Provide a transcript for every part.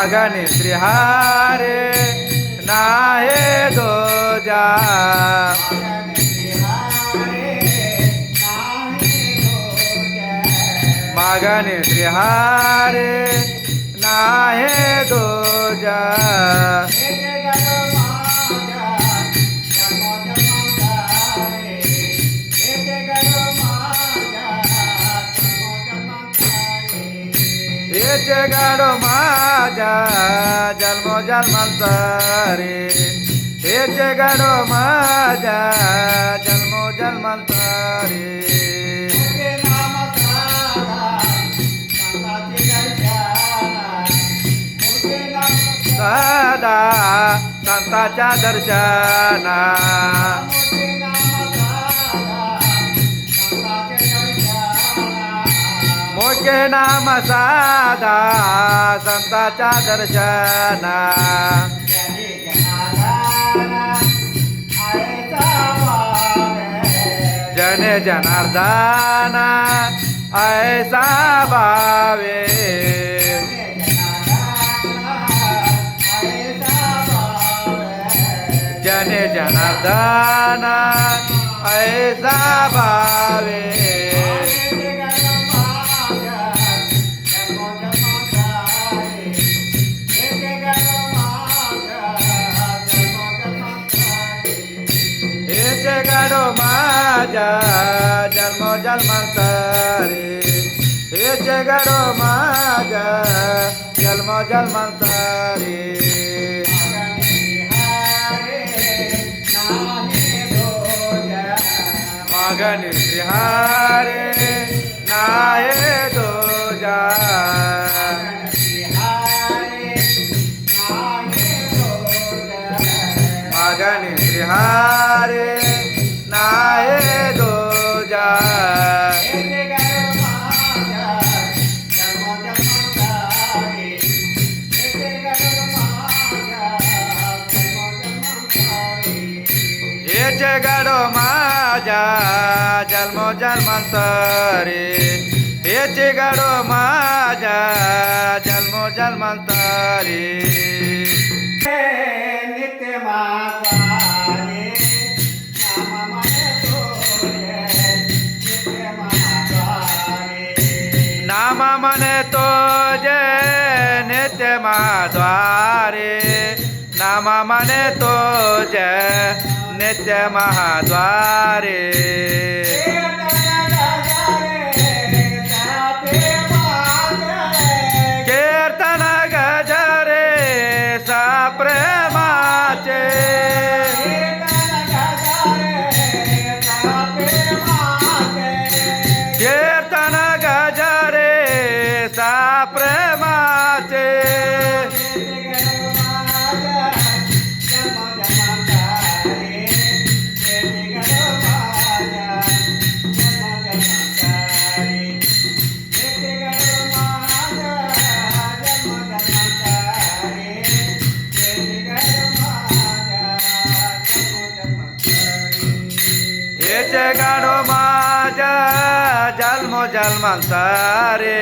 मागणे श्रीहारे नाहे दोजा मागणे श्रीहारे नाहे दोजा हेचे गाडो माझ्या जन्मो जन्मांतरे हेचे गाडो माझ्या जन्मो जन्मांतरे सदा संतांच्या दर्शना मोके नाम साधा संतांच्या दर्शना जने जनार्दन ऐसा भावे जने जनार्दन ऐसा भावे हेचे गाडो माझ्या जन्मो जन्मांतरे हेचे गाडो माझ्या जन्मो जन्मांतरे मागणे श्रीहारे नाहे दोजा मागणे श्रीहारे नाहे दोजा हेचे गाडो माझ्या जन्मो जन्मांतरे हेचे गाडो माझ्या जन्मो जन्मांतरे नित्य मातारे नाम मने तो जय नित्य महाद्वारे नाम मने तो जय नित्य महाद्वारे कीर्तन गजरे सा प्रेमाचे कीर्तन गजरे सा प्रेमाचे हेचे गाडो माझ्या जन्मो जन्मांतरे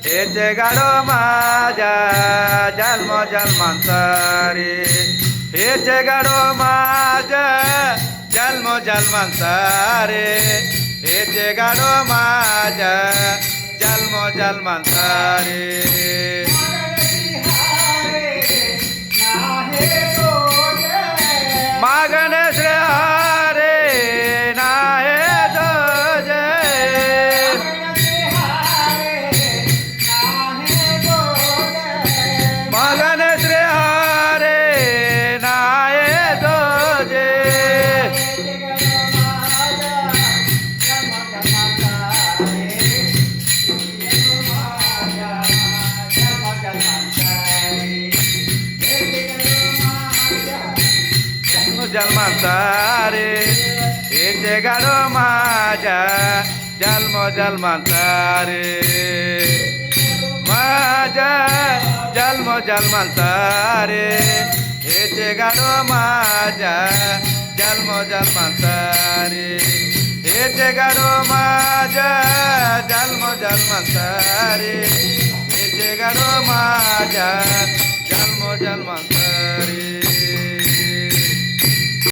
हेचे गाडो माझ्या जन्मो जन्मांतरे हेचे गाडो माझ्या जन्मो जन्मांतरे हेचे गाडो माझ्या जन्मो जन्मांतरे मागणे श्रीहारे नाहे दोजे मागणे श्रीहारे नाहे दोजे जन्मांतरे हेचे गाडो माझ्या जन्मो जन्मांतरे माझ्या जन्मो जन्मांतरे हेचे गाडो माझ्या जन्मो जन्मांतरे हेचे गाडो माझ्या जन्मो जन्मांतरे हेचे गाडो माझ्या माझ्या जन्मोजन्मांचा